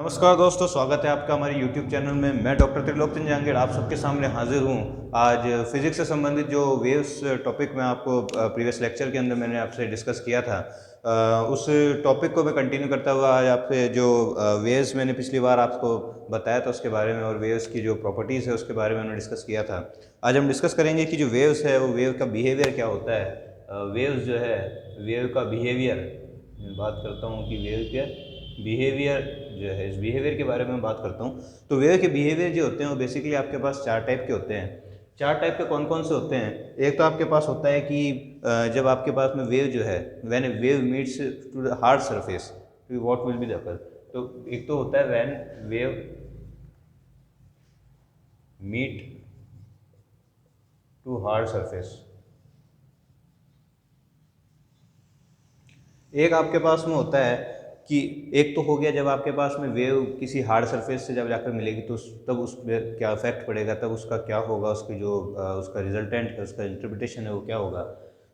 नमस्कार दोस्तों, स्वागत है आपका हमारे YouTube चैनल में। मैं डॉक्टर त्रिलोक चंद जहांगीर आप सबके सामने हाजिर हूँ। आज फिजिक्स से संबंधित जो वेव्स टॉपिक में आपको प्रीवियस लेक्चर के अंदर मैंने आपसे डिस्कस किया था, उस टॉपिक को मैं कंटिन्यू करता हुआ आज आपसे जो वेव्स मैंने पिछली बार आपको बताया था उसके बारे में और वेव्स की जो प्रॉपर्टीज़ है उसके बारे में हमने डिस्कस किया था। आज हम डिस्कस करेंगे कि जो वेव्स है वो वेव का बिहेवियर क्या होता है। वेव्स जो है वेव का बिहेवियर, मैं बात करता हूँ कि वेव के बिहेवियर जो है, इस बिहेवियर के बारे में मैं बात करता हूँ। तो वेव के बिहेवियर जो होते हैं वो बेसिकली आपके पास चार टाइप के होते हैं। चार टाइप के कौन कौन से होते हैं? एक तो आपके पास होता है कि जब आपके पास में वेव जो है, when a wave meets to the hard surface, what will be the occur. तो एक तो होता है when wave meet to hard surface. एक आपके पास में होता है कि एक तो हो गया जब आपके पास में वेव किसी हार्ड सरफेस से जब जाकर मिलेगी तो तब उस पर क्या इफेक्ट पड़ेगा, तब उसका क्या होगा, उसकी जो उसका रिजल्टेंट है, उसका इंटरप्रिटेशन है वो क्या होगा।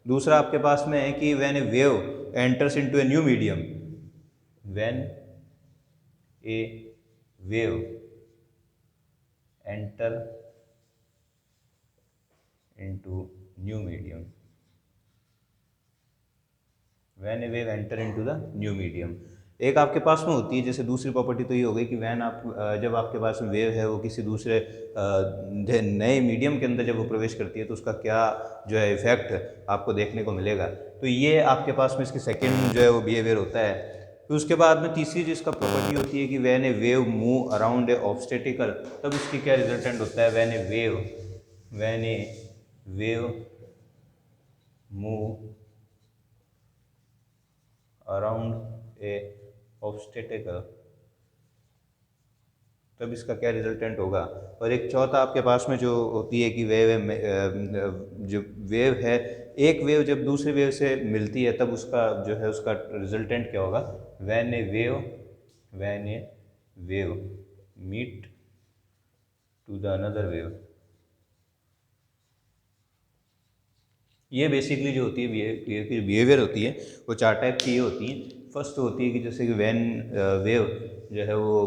दूसरा आपके पास में है कि when a wave enters into a new medium, when a wave enter into new medium, when a wave enter into the new medium. एक आपके पास में होती है, जैसे दूसरी प्रॉपर्टी तो ये हो गई कि वैन आप जब आपके पास में वेव है वो किसी दूसरे नए मीडियम के अंदर जब वो प्रवेश करती है तो उसका क्या जो है इफेक्ट आपको देखने को मिलेगा। तो ये आपके पास में इसकी सेकेंड जो है वो बिहेवियर होता है। फिर उसके बाद में तीसरी जिसका प्रॉपर्टी होती है कि when a wave move around a obstetrical, तब इसकी क्या रिजल्टेंट होता है। When a wave move around a obstetrical, तब इसका क्या रिजल्टेंट होगा। और एक चौथा आपके पास में जो होती है कि जो वेव है, एक वेव जब दूसरे वेव से मिलती है तब उसका जो है उसका रिजल्टेंट क्या होगा। When a wave meet to the another wave. ये बेसिकली जो होती है बिहेवियर होती है वो चार टाइप की ये होती हैं। फर्स्ट होती है कि जैसे कि व्हेन वेव जो है वो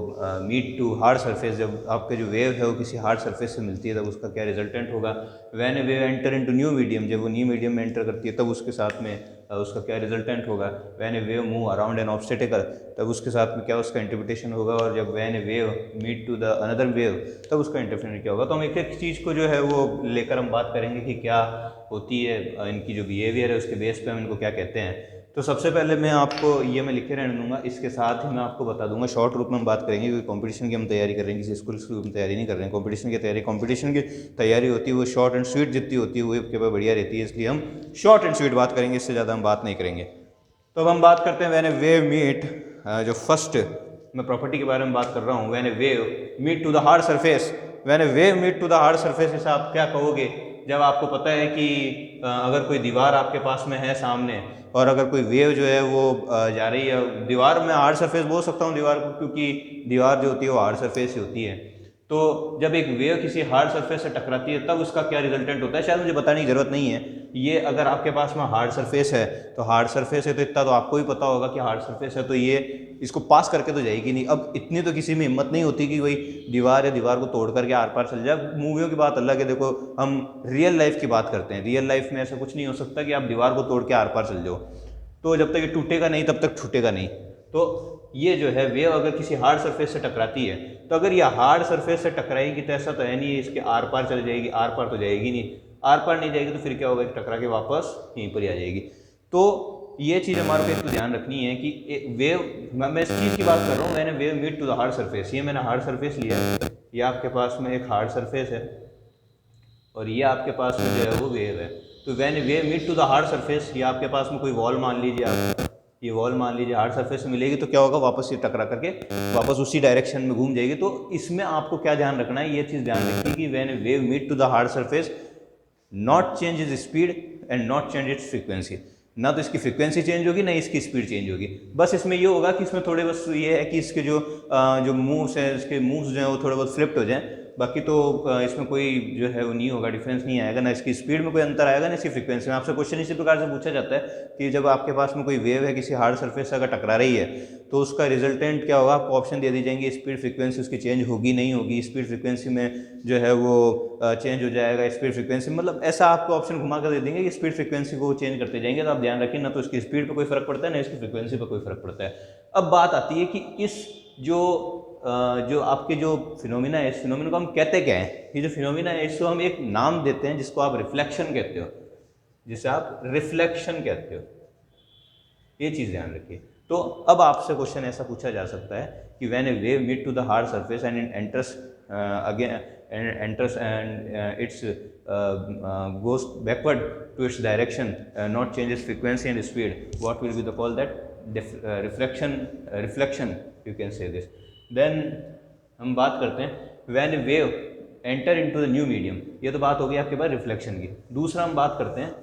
मीट टू हार्ड सरफेस, जब आपके जो वेव है वो किसी हार्ड सरफेस से मिलती है तब उसका क्या रिजल्टेंट होगा। When a wave enter into new medium, जब वो न्यू मीडियम में एंटर करती है तब उसके साथ में उसका क्या रिजल्टेंट होगा। When a wave move around an obstetrical, तब उसके साथ में क्या उसका इंटरप्रिटेशन होगा। और जब when a wave meet to the another wave, तब उसका इंटरप्रिटेशन क्या होगा। तो हम एक एक चीज़ को जो है वो लेकर हम बात करेंगे कि क्या होती है, इनकी जो बिहेवियर है उसके बेस पे हम इनको क्या कहते हैं। तो सबसे पहले मैं आपको ये मैं लिखे रहने दूंगा, इसके साथ ही मैं आपको बता दूंगा। शॉर्ट रूप में हम बात करेंगे क्योंकि कंपटीशन की हम तैयारी कर रहे हैं, किसी स्कूल की हम तैयारी नहीं कर रहे हैं। कंपटीशन की तैयारी होती है वो शॉर्ट एंड स्वीट जितनी होती है वो के बाद बढ़िया रहती है, इसलिए हम शॉर्ट एंड स्वीट बात करेंगे, इससे ज़्यादा हम बात नहीं करेंगे। तो अब हम बात करते हैं व्हेन ए वेव मीट, जो फर्स्ट मैं प्रॉपर्टी के बारे में बात कर रहा हूँ। When a wave meet to the hard surface, when a wave meet to the hard surface, इसे आप क्या कहोगे। जब आपको पता है कि अगर कोई दीवार आपके पास में है सामने और अगर कोई वेव जो है वो जा रही है, दीवार में हार्ड सरफेस बोल सकता हूँ दीवार को, क्योंकि दीवार जो होती है वो हार्ड सरफेस ही होती है। तो जब एक वेव किसी हार्ड सरफेस से टकराती है तब उसका क्या रिजल्टेंट होता है, शायद मुझे बताने की जरूरत नहीं है। ये अगर आपके पास में हार्ड सरफेस है तो हार्ड सरफेस है तो इतना तो आपको ही पता होगा कि हार्ड सरफेस है तो ये इसको पास करके तो जाएगी नहीं। अब इतनी तो किसी में हिम्मत नहीं होती कि भाई दीवार है, दीवार को तोड़ करके आर पार चल जाए। मूवियों की बात अलग है, देखो हम रियल लाइफ की बात करते हैं। रियल लाइफ में ऐसा कुछ नहीं हो सकता कि आप दीवार को तोड़ के आर पार चल जाओ, तो जब तक ये टूटेगा नहीं तब तक छूटेगा नहीं। तो ये जो है वेव अगर किसी हार्ड सरफेस से टकराती है तो अगर ये हार्ड सरफेस से टकराएगी तो ऐसा तो है नहीं इसके आर पार चल जाएगी, आर पार तो जाएगी नहीं। आर पार नहीं जाएगी तो फिर क्या होगा, टकरा के वापस यहीं पर ही आ जाएगी। तो ये चीज़ हमारे को एक तो ध्यान रखनी है कि वेव, मैं इस चीज़ की बात कर रहा हूँ, मैंने wave meet to the hard surface, ये मैंने हार्ड सरफेस लिया है, ये आपके पास में एक हार्ड सरफेस है और ये आपके पास में जो है वो वेव है। तो when wave meet to the hard surface, ये आपके पास में कोई वॉल मान लीजिए, आप ये वॉल मान लीजिए हार्ड सरफेस से मिलेगी तो क्या होगा, वापस ये टकरा करके वापस उसी डायरेक्शन में घूम जाएगी। तो इसमें आपको क्या ध्यान रखना है, ये चीज़ ध्यान रखिए कि when wave meet to the hard surface, not change is speed and not change its frequency, ना तो इसकी फ्रीक्वेंसी चेंज होगी ना इसकी स्पीड चेंज होगी। बस इसमें ये होगा कि इसमें थोड़े बस ये है कि इसके जो मूव्स हैं, इसके मूव्स जो हैं वो थोड़े बहुत फ्लिप्ट हो जाएं, बाकी तो इसमें कोई जो है वो नहीं होगा, डिफरेंस नहीं आएगा, ना इसकी स्पीड में कोई अंतर आएगा, ना इसकी फ्रीक्वेंसी में। आपसे क्वेश्चन इसी प्रकार से पूछा जाता है कि जब आपके पास में कोई वेव है किसी हार्ड सरफेस से अगर टकरा रही है तो उसका रिजल्टेंट क्या होगा, आपको ऑप्शन दे दी जाएंगे, स्पीड फ्रीक्वेंसी उसकी चेंज होगी नहीं होगी, स्पीड फ्रीक्वेंसी में जो है वो चेंज हो जाएगा, स्पीड फ्रीक्वेंसी मतलब ऐसा आपको ऑप्शन घुमा कर दे देंगे कि स्पीड फ्रीक्वेंसी को चेंज करते जाएंगे। तो आप ध्यान रखिए, ना तो इसकी स्पीड पर कोई फर्क पड़ता है ना इसकी फ्रीक्वेंसी पर कोई फर्क पड़ता है। अब बात आती है कि इस जो आपके जो फिनोमिना है, इस फिनोमिना को हम कहते क्या हैं। ये जो फिनोमिना है इसको हम एक नाम देते हैं जिसको आप रिफ्लेक्शन कहते हो, जिसे आप रिफ्लेक्शन कहते हो। ये चीज़ ध्यान रखिए। तो अब आपसे क्वेश्चन ऐसा पूछा जा सकता है कि when a wave meet to the hard surface and it enters again and its goes backward to its direction, not changes frequency and speed, what will be the call that reflection you can say this. Then हम बात करते हैं when a wave enter into the new medium, ये तो बात हो गई आपके पास रिफ्लेक्शन की। दूसरा हम बात करते हैं,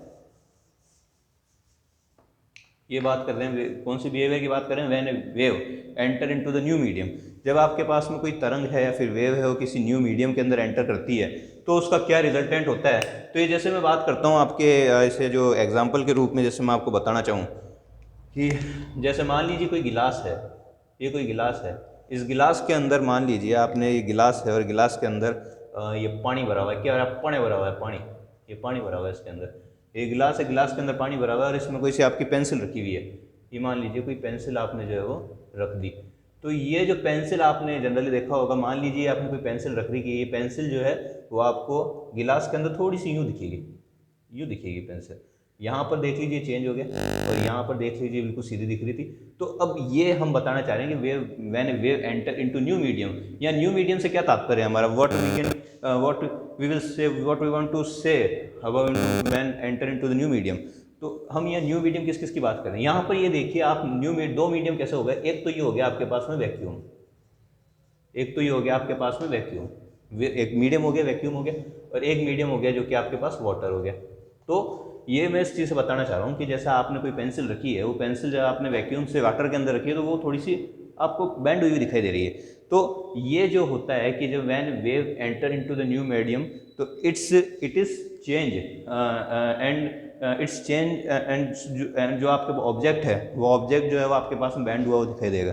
ये बात कर रहे हैं कौन सी बिहेवियर की बात करें, when a wave enter into the new medium. जब आपके पास में कोई तरंग है या फिर वेव है वो किसी न्यू मीडियम के अंदर एंटर करती है तो उसका क्या रिजल्टेंट होता है। तो ये जैसे मैं बात करता हूँ आपके इसे जो एग्जांपल के रूप में जैसे मैं आपको बताना चाहूँ कि जैसे मान लीजिए कोई गिलास है, ये कोई गिलास है, इस गिलास के अंदर मान लीजिए आपने ये गिलास है और गिलास के अंदर ये पानी भरा हुआ है, क्या पानी भरा हुआ है, पानी, ये पानी भरा हुआ है इसके अंदर, ये गिलास है, गिलास के अंदर पानी भरा हुआ है और इसमें कोई सी आपकी पेंसिल रखी हुई है। ये मान लीजिए कोई पेंसिल आपने जो है वो रख दी, तो ये जो पेंसिल आपने जनरली देखा होगा, मान लीजिए आपने कोई पेंसिल रख दी कि ये पेंसिल जो है वो आपको गिलास के अंदर थोड़ी सी यूँ दिखेगी, यूँ दिखेगी पेंसिल। यहाँ पर देख लीजिए चेंज हो गया और यहाँ पर देख लीजिए बिल्कुल सीधी दिख रही थी। तो अब ये हम बताना चाह रहे हैं कि wave when a wave enter into new medium, या न्यू मीडियम से क्या तात्पर्य है हमारा, what we will say, what we want to say about when enter into the new medium. तो हम यहाँ न्यू मीडियम किस किस की बात कर रहे हैं। यहाँ पर ये देखिए आप दो मीडियम कैसे हो गए, एक तो ये हो गया आपके पास में वैक्यूम, एक तो ये हो गया आपके पास में वैक्यूम, एक मीडियम हो गया वैक्यूम हो गया, और एक मीडियम हो गया जो कि आपके पास वाटर हो गया। तो ये मैं इस चीज़ से बताना चाह रहा हूँ कि जैसा आपने कोई पेंसिल रखी है, वो पेंसिल जब आपने वैक्यूम से वाटर के अंदर रखी है तो वो थोड़ी सी आपको बेंड हुई दिखाई दे रही है। तो ये जो होता है कि जब when wave enter into the new medium तो it is change and it's change and जो आपके ऑब्जेक्ट है वो ऑब्जेक्ट जो है वो आपके पास में बेंड हुआ दिखाई देगा।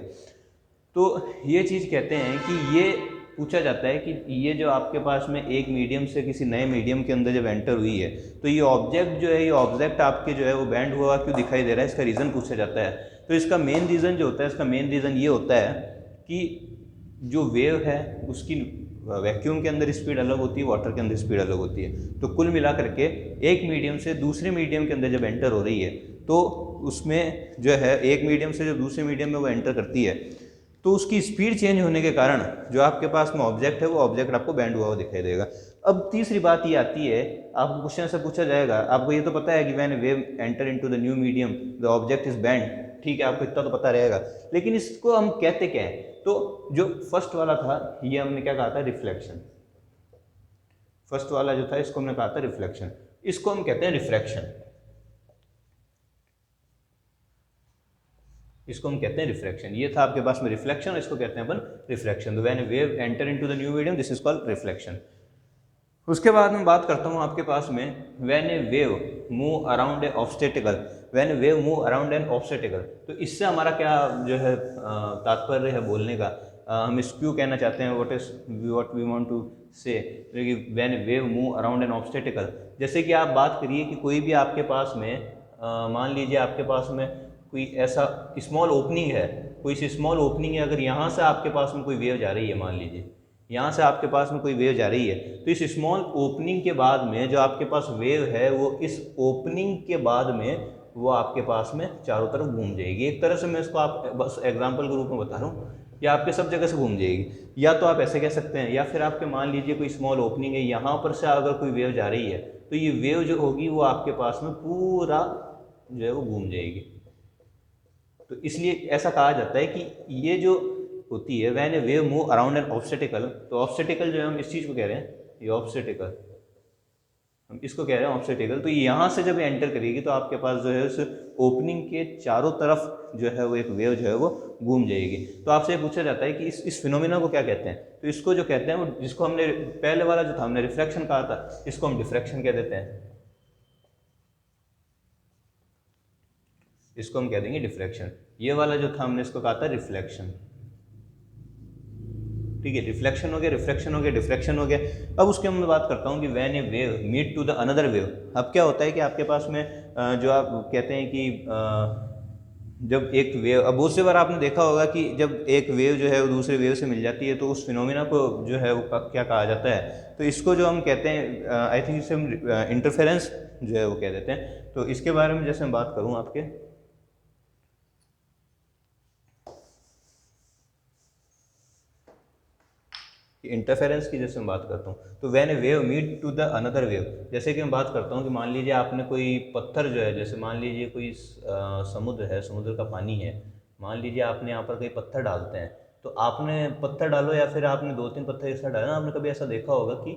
तो ये चीज़ कहते हैं कि ये पूछा जाता है कि ये जो आपके पास में एक मीडियम से किसी नए मीडियम के अंदर जब एंटर हुई है तो ये ऑब्जेक्ट जो है, ये ऑब्जेक्ट आपके जो है वो बेंड हुआ क्यों दिखाई दे रहा है, इसका रीज़न पूछा जाता है। तो इसका मेन रीज़न जो होता है, इसका मेन रीज़न ये होता है कि जो वेव है उसकी वैक्यूम के अंदर स्पीड अलग होती है, वाटर के अंदर स्पीड अलग होती है। तो कुल मिला करके एक मीडियम से दूसरे मीडियम के अंदर जब एंटर हो रही है तो उसमें जो है एक मीडियम से जब दूसरे मीडियम में वो एंटर करती है तो उसकी स्पीड चेंज होने के कारण जो आपके पास में ऑब्जेक्ट है वो ऑब्जेक्ट आपको बेंड हुआ दिखाई देगा। अब तीसरी बात ये आती है, आपको क्वेश्चन से पूछा जाएगा, आपको ये तो पता है कि when wave enter into the new medium the object is bend, ठीक है, आपको इतना तो पता रहेगा, लेकिन इसको हम कहते क्या है। तो जो फर्स्ट वाला था ये हमने क्या कहा था, रिफ्लेक्शन। फर्स्ट वाला जो था इसको हमने कहा था रिफ्लेक्शन, इसको हम कहते हैं रिफ्रैक्शन, इसको हम कहते हैं रिफ्रैक्शन। ये था आपके पास में रिफ्लेक्शन, इसको कहते हैं अपन रिफ्रैक्शन। तो when wave enter into the new medium this is called reflection. उसके बाद मैं बात करता हूँ आपके पास में when a wave move around a obstacle, when wave move around an obstacle. तो इससे हमारा क्या जो है तात्पर्य है बोलने का, हम इस क्यों कहना चाहते हैं, व्हाट वी वांट टू से when wave move around an obstacle. जैसे कि आप बात करिए कि कोई भी आपके पास में मान लीजिए आपके पास में कोई ऐसा स्मॉल ओपनिंग है, कोई सी स्मॉल ओपनिंग है, अगर यहाँ से आपके पास में कोई वेव जा रही है, मान लीजिए यहाँ से आपके पास में कोई वेव जा रही है, तो इस स्मॉल ओपनिंग के बाद में जो आपके पास वेव है वो इस ओपनिंग के बाद में वो आपके पास में चारों तरफ घूम जाएगी। एक तरह से मैं इसको आप बस एग्जांपल के रूप में बता रहा हूँ, या आपके सब जगह से घूम जाएगी, या तो आप ऐसे कह सकते हैं, या फिर आपके मान लीजिए कोई स्मॉल ओपनिंग है, यहाँ पर से अगर कोई वेव जा रही है तो ये वेव जो होगी वो आपके पास में पूरा जो है वो घूम जाएगी। तो इसलिए ऐसा कहा जाता है कि ये जो होती है when a wave move around an obstacle, तो ऑब्स्टेकल जो है हम इस चीज़ को कह रहे हैं, ये ऑब्स्टेकल, हम इसको कह रहे हैं ऑब्स्टेकल। तो यहाँ से जब एंटर करेगी तो आपके पास जो है उस ओपनिंग के चारों तरफ जो है वो एक वेव जो है वो घूम जाएगी। तो आपसे पूछा जाता है कि इस फिनोमिना को क्या कहते हैं। तो इसको जो कहते हैं वो, जिसको हमने पहले वाला जो था हमने रिफ्लेक्शन कहा था, इसको हम डिफ्रैक्शन कह देते हैं। इसको हम कह देंगे डिफ्रैक्शन। ये वाला जो था हमने इसको कहा था रिफ्लेक्शन। ठीक है, रिफ्लेक्शन हो गया, रिफ्रैक्शन हो गया, डिफ्रैक्शन हो गया। अब उसके मैं बात करता हूँ कि when a wave meet to the another wave. अब क्या होता है कि आपके पास में जो आप कहते हैं कि जब एक वेव, अब बहुत सी बार आपने देखा होगा कि जब एक वेव जो है वो दूसरे वेव से मिल जाती है तो उस फिनोमिना को जो है वो क्या कहा जाता है। तो इसको जो हम कहते हैं, आई थिंक इसे हम इंटरफेरेंस जो है वो कह देते हैं। तो इसके बारे में जैसे मैं बात करूँ आपके, इंटरफेरेंस की जैसे मैं बात करता हूँ, तो when a wave meet to the another wave, जैसे कि मैं बात करता हूँ कि मान लीजिए आपने कोई पत्थर जो है, जैसे मान लीजिए कोई समुद्र है, समुद्र का पानी है, मान लीजिए आपने यहाँ पर कोई पत्थर डालते हैं, तो आपने पत्थर डालो या फिर आपने 2-3 पत्थर एक साथ डाला ना, आपने कभी ऐसा देखा होगा कि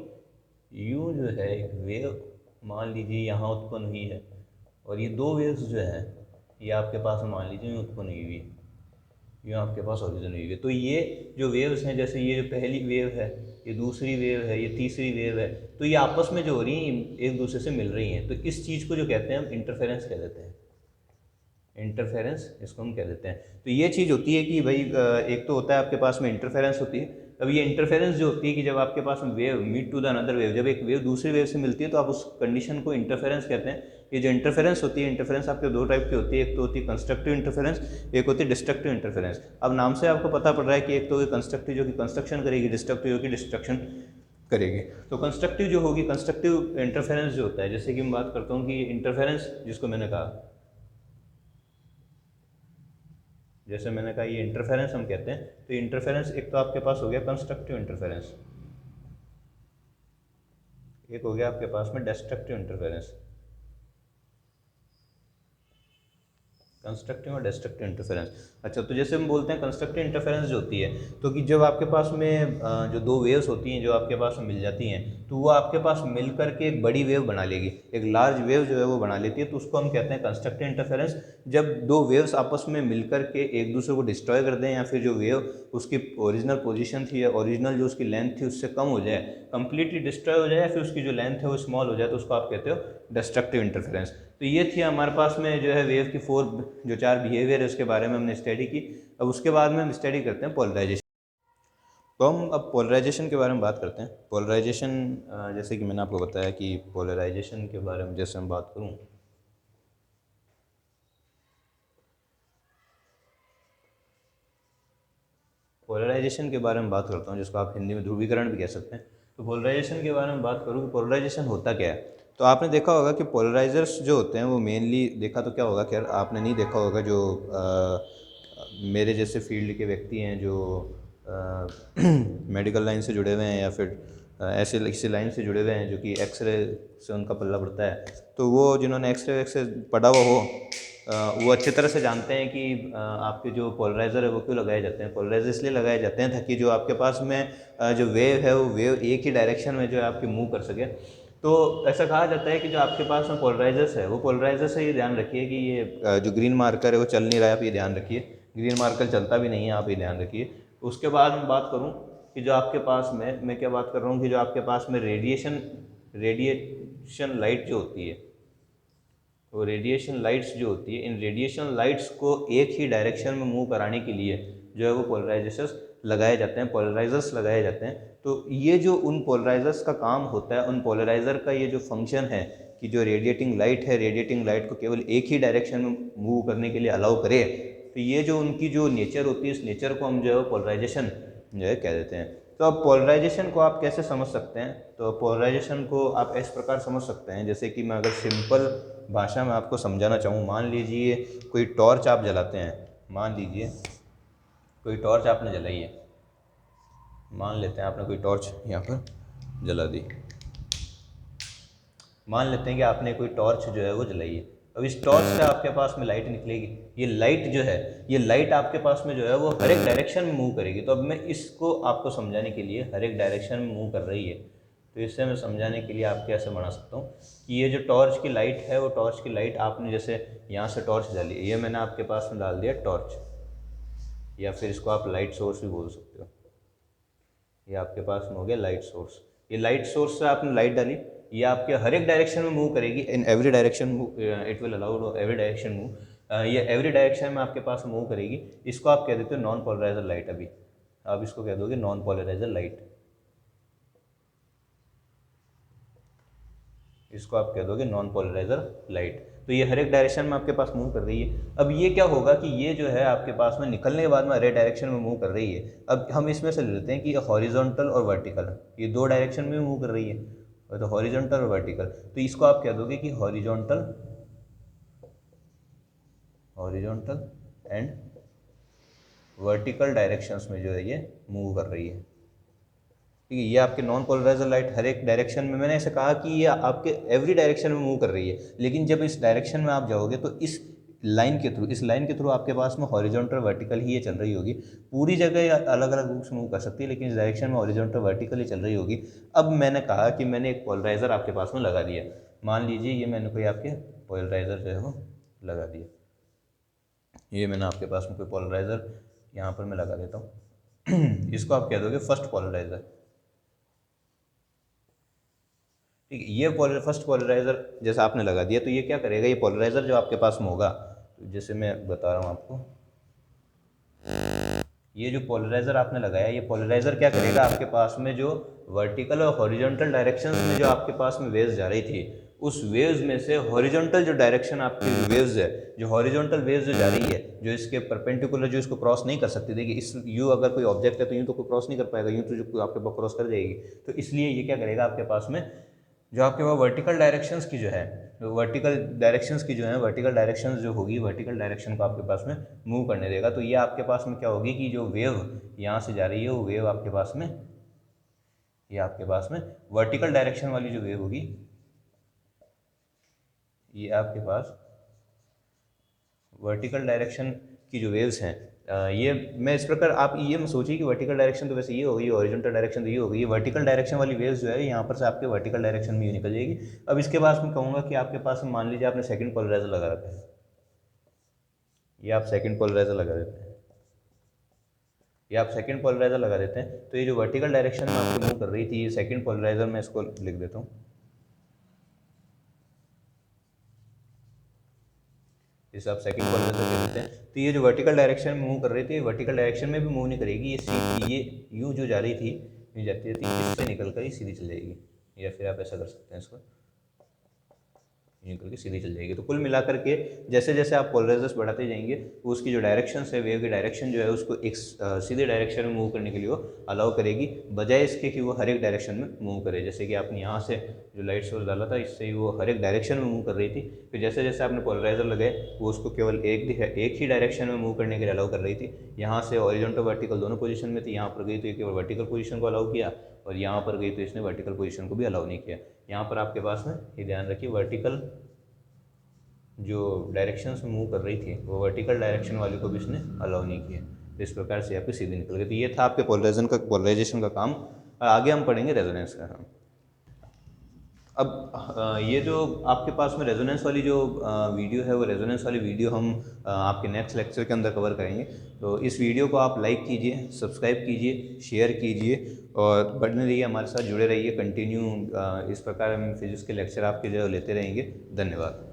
यूँ जो है एक वेव मान लीजिए यहाँ उत्पन्न हुई है और ये दो वेव्स जो है ये आपके पास मान लीजिए उत्पन्न हुई है, ये आपके पास ओरिजिन हुई है। तो ये जो वेव्स हैं, जैसे ये जो पहली वेव है, ये दूसरी वेव है, ये तीसरी वेव है, तो ये आपस में जो हो रही हैं एक दूसरे से मिल रही हैं। तो इस चीज़ को जो कहते हैं हम इंटरफेरेंस कह देते हैं। इंटरफेरेंस इसको हम कह देते हैं। तो ये चीज़ होती है कि भाई एक तो होता है आपके पास में इंटरफेरेंस होती है। अब ये इंटरफेरेंस जो होती है कि जब आपके पास में wave meet to the another wave, जब एक वेव दूसरी वेव से मिलती है तो आप उस कंडीशन को इंटरफेरेंस कहते हैं। ये जो इंटरफेरेंस होती है, इंटरफेरेंस आपके दो टाइप की होती है, एक तो होती है कंस्ट्रक्टिव इंटरफेरेंस, एक होती है डिस्ट्रक्टिव इंटरफेरेंस। अब नाम से आपको पता पड़ रहा है कि एक तो कंस्ट्रक्टिव जो कि कंस्ट्रक्शन करेगी, डिस्ट्रक्टिव जो कि डिस्ट्रक्शन करेगी। तो कंस्ट्रक्टिव जो होगी, कंस्ट्रक्टिव इंटरफेरेंस जो होता है, जैसे कि मैं बात करता हूँ कि इंटरफेरेंस जिसको मैंने कहा, जैसे मैंने कहा ये इंटरफेरेंस हम कहते हैं। तो इंटरफेरेंस एक तो आपके पास हो गया कंस्ट्रक्टिव इंटरफेरेंस, एक हो गया आपके पास में डिस्ट्रक्टिव इंटरफेरेंस। कंस्ट्रक्टिव और डिस्ट्रक्टिव इंटरफेरेंस। अच्छा, तो जैसे हम बोलते हैं कंस्ट्रक्टिव इंटरफेरेंस जो होती है, तो कि जब आपके पास में जो दो वेव्स होती हैं जो आपके पास में मिल जाती हैं, तो वो आपके पास मिल करके एक बड़ी वेव बना लेगी, एक लार्ज वेव जो है वो बना लेती है। तो उसको हम कहते हैं कंस्ट्रक्टिव इंटरफेरेंस। जब दो वेव्स आपस में मिल करके एक दूसरे को डिस्ट्रॉय कर दें, या फिर जो वेव उसकी ओरिजिनल पोजीशन थी या ओरिजिनल जो उसकी लेंथ थी उससे कम हो जाए, कंप्लीटली डिस्ट्रॉय हो जाए, या फिर उसकी जो लेंथ है वो स्मॉल हो जाए, तो उसको आप कहते हो डिस्ट्रक्टिव इंटरफेरेंस। तो ये थी हमारे पास में जो है वेव की जो 4 बिहेवियर है उसके बारे में हमने स्टडी की। अब उसके बाद में हम स्टडी करते हैं पोलराइजेशन। तो हम अब पोलराइजेशन के बारे में बात करते हैं। पोलराइजेशन जैसे कि मैंने आपको बताया कि पोलराइजेशन के बारे में जैसे हम बात करूँ, पोलराइजेशन के बारे में बात करता हूँ, जिसको आप हिंदी में ध्रुवीकरण भी कह सकते हैं। तो पोलराइजेशन के बारे में बात करूँ कि पोलराइजेशन होता क्या है। तो आपने देखा होगा कि पोलराइजर्स जो होते हैं वो मेनली, देखा तो क्या होगा, खैर आपने नहीं देखा होगा, जो मेरे जैसे फील्ड के व्यक्ति हैं जो मेडिकल लाइन से जुड़े हुए हैं या फिर ऐसे किसी लाइन से जुड़े हुए हैं जो कि एक्सरे से उनका पल्ला पड़ता है, तो वो जिन्होंने एक्सरे पढ़ा हुआ हो वो अच्छी तरह से जानते हैं कि आपके जो पोलराइज़र है वो क्यों लगाए जाते हैं। पोलराइज़र इसलिए लगाए जाते हैं ताकि जो आपके पास में जो वेव है वो वेव एक ही डायरेक्शन में जो है आपकी मूव कर सके। तो ऐसा कहा जाता है कि जो आपके पास में पोलराइजर्स है, वो पोलराइजर से ये ध्यान रखिए कि ये जो ग्रीन मार्कर है वो चल नहीं रहा है, आप ये ध्यान रखिए। ग्रीन मार्कर चलता भी नहीं है, आप ये ध्यान रखिए। उसके बाद मैं बात करूँ कि जो आपके पास में, मैं क्या बात कर रहा हूँ कि जो आपके पास में रेडिएशन लाइट जो होती है, वो रेडिएशन लाइट्स जो होती है, इन रेडिएशन लाइट्स को एक ही डायरेक्शन में मूव कराने के लिए जो है वो पोलराइजर्स लगाए जाते हैं, पोलराइजर्स लगाए जाते हैं। तो ये जो उन पोलराइजर्स का काम होता है, उन पोलराइज़र का ये जो फंक्शन है कि जो रेडिएटिंग लाइट है, रेडिएटिंग लाइट को केवल एक ही डायरेक्शन में मूव करने के लिए अलाउ करे, तो ये जो उनकी जो नेचर होती है, इस नेचर को हम जो है पोलराइजेशन जो है कह देते हैं। तो अब पोलराइजेशन को आप कैसे समझ सकते हैं, तो पोलराइजेशन को आप इस प्रकार समझ सकते हैं, जैसे कि मैं अगर सिंपल भाषा में आपको समझाना चाहूँ, मान लीजिए कोई टॉर्च आप जलाते हैं, मान लीजिए कोई टॉर्च आपने जलाई है, मान लेते हैं आपने कोई टॉर्च यहाँ पर जला दी, मान लेते हैं कि आपने कोई टॉर्च जो है वो जलाई है। अब इस टॉर्च से आपके पास में लाइट निकलेगी, ये लाइट जो है, ये लाइट आपके पास में जो है वो हर एक डायरेक्शन में मूव करेगी। तो अब मैं इसको आपको समझाने के लिए, हर एक डायरेक्शन में मूव कर रही है, तो इससे मैं समझाने के लिए आपके ऐसे बना सकता हूँ कि ये जो टॉर्च की लाइट है, वो टॉर्च की लाइट आपने जैसे यहाँ से टॉर्च डाली, ये मैंने आपके पास में डाल दिया टॉर्च, या फिर इसको आप लाइट सोर्स भी बोल सकते हो। ये आपके पास में हो गया लाइट सोर्स। ये लाइट सोर्स से आपने लाइट डाली, ये आपके हर एक डायरेक्शन में मूव करेगी, in every direction it will allowed every direction move, ये एवरी डायरेक्शन में आपके पास मूव करेगी। इसको आप कह देते हो नॉन पोलराइजर लाइट। अभी आप इसको कह दोगे नॉन पोलराइजर लाइट, इसको आप कह दोगे नॉन पोलराइजर लाइट। तो ये हर एक डायरेक्शन में आपके पास मूव कर रही है। अब ये क्या होगा कि ये जो है आपके पास में निकलने के बाद में हर एक डायरेक्शन में मूव कर रही है। अब हम इसमें से ले लेते हैं कि हॉरिजॉन्टल और वर्टिकल, ये दो डायरेक्शन में मूव कर रही है, तो हॉरिजॉन्टल और वर्टिकल। तो इसको आप कह दोगे कि हॉरिजॉन्टल एंड वर्टिकल डायरेक्शंस में जो है ये मूव कर रही है। ठीक है, ये आपके नॉन पोलराइजर लाइट हर एक डायरेक्शन में, मैंने ऐसे कहा कि ये आपके एवरी डायरेक्शन में मूव कर रही है, लेकिन जब इस डायरेक्शन में आप जाओगे तो इस लाइन के थ्रू आपके पास में हॉरिजॉन्टल वर्टिकल ही ये चल रही होगी। पूरी जगह अलग अलग रूप से मूव कर सकती है, लेकिन इस डायरेक्शन में हॉरिजॉन्टल वर्टिकल ही चल रही होगी। अब मैंने कहा कि मैंने एक पोलराइजर आपके पास में लगा दिया, मान लीजिए ये मैंने कोई आपके पोलराइजर जो है वो लगा दिया, ये मैंने आपके पास में कोई पोलराइजर यहाँ पर मैं लगा देता हूँ इसको आप कह दोगे फर्स्ट पोलराइजर। ठीक है, ये फर्स्ट पोलराइजर जैसा आपने लगा दिया, तो ये क्या करेगा, ये पोलराइजर जो आपके पास में होगा, तो जैसे मैं बता रहा हूँ आपको, ये जो पोलराइजर आपने लगाया, ये पोलराइजर क्या करेगा, आपके पास में जो वर्टिकल और हॉरिजॉन्टल डायरेक्शंस में जो आपके पास में वेव्स जा रही थी, उस वेव्स में से हॉरिजॉन्टल जो डायरेक्शन आपकी वेव्स है, जो हॉरिजॉन्टल वेव्स जो जा रही है, जो इसके परपेंडिकुलर, जो इसको क्रॉस नहीं कर सकती, देखिए इस यूँ अगर कोई ऑब्जेक्ट है तो यूँ तो कोई क्रॉस नहीं कर पाएगा, यूँ तो जो आपके पास क्रॉस कर जाएगी। तो इसलिए ये क्या करेगा, आपके पास में जो आपके पास वर्टिकल डायरेक्शंस की जो है, वर्टिकल डायरेक्शंस जो होगी, वर्टिकल डायरेक्शन को आपके पास में मूव करने देगा। तो ये आपके पास में क्या होगी कि जो वेव यहाँ से जा रही है, वो वेव आपके पास में, ये आपके पास में वर्टिकल डायरेक्शन वाली जो वेव होगी, ये आपके पास वर्टिकल डायरेक्शन की जो वेव्स हैं, ये मैं इस प्रकार, आप ये मत सोचिए कि वर्टिकल डायरेक्शन तो वैसे ये होगी, हॉरिजॉन्टल डायरेक्शन तो ये होगी, ये वर्टिकल डायरेक्शन वाली वेव्स जो है यहाँ पर से आपके वर्टिकल डायरेक्शन में निकल जाएगी। अब इसके बाद मैं कहूँगा कि आपके पास मान लीजिए आपने सेकंड पोलराइजर लगा रखा है, ये आप सेकंड पोलराइजर लगा देते हैं, ये आप सेकंड पोलराइजर लगा देते हैं, तो ये जो वर्टिकल डायरेक्शन में आपको मूव कर रही थी, ये सेकंड पोलराइजर में इसको लिख देता हूँ, इसे आप सेकंड पोलराइजर कह देते हैं। तो ये जो वर्टिकल डायरेक्शन में मूव कर रही थी, वर्टिकल डायरेक्शन में भी मूव नहीं करेगी, ये यू जो जा रही थी, ये जाती थी, इससे निकल कर ही सीधी चल जाएगी, या फिर आप ऐसा कर सकते हैं, इसको निकल के सीधी चल जाएगी। तो कुल मिलाकर के जैसे जैसे आप पोलराइजर्स बढ़ाते जाएंगे, उसकी जो डायरेक्शन है, वेव की डायरेक्शन जो है, उसको एक सीधे डायरेक्शन में मूव करने के लिए वो अलाउ करेगी, बजाय इसके कि वो हर एक डायरेक्शन में मूव करे। जैसे कि आपने यहाँ से जो लाइट सोर्स डाला था, इससे ही वो हर एक डायरेक्शन में मूव कर रही थी। फिर जैसे जैसे आपने पोलराइजर लगाए, वो उसको केवल एक ही डायरेक्शन में मूव करने के लिए अलाउ कर रही थी। यहाँ से हॉरिजॉन्टल वर्टिकल दोनों पोजीशन में थी, यहाँ पर गई तो ये केवल वर्टिकल पोजीशन को अलाउ किया, और यहाँ पर गई तो इसने वर्टिकल पोजीशन को भी अलाउ नहीं किया। यहाँ पर आपके पास में ये ध्यान रखिए, वर्टिकल जो डायरेक्शंस में मूव कर रही थी, वो वर्टिकल डायरेक्शन वाली को भी इसने अलाउ नहीं किया। तो इस प्रकार से आपके सीधे निकल गए। तो ये था आपके पोलराइजेशन का काम। आगे हम पढ़ेंगे रेजोनेंस का काम। अब ये जो आपके पास में रेजोनेंस वाली जो वीडियो है, वो रेजोनेंस वाली वीडियो हम आपके नेक्स्ट लेक्चर के अंदर कवर करेंगे। तो इस वीडियो को आप लाइक कीजिए, सब्सक्राइब कीजिए, शेयर कीजिए, और बने रहिए, हमारे साथ जुड़े रहिए। कंटिन्यू इस प्रकार हम फिजिक्स के लेक्चर आपके जो लेते रहेंगे। धन्यवाद।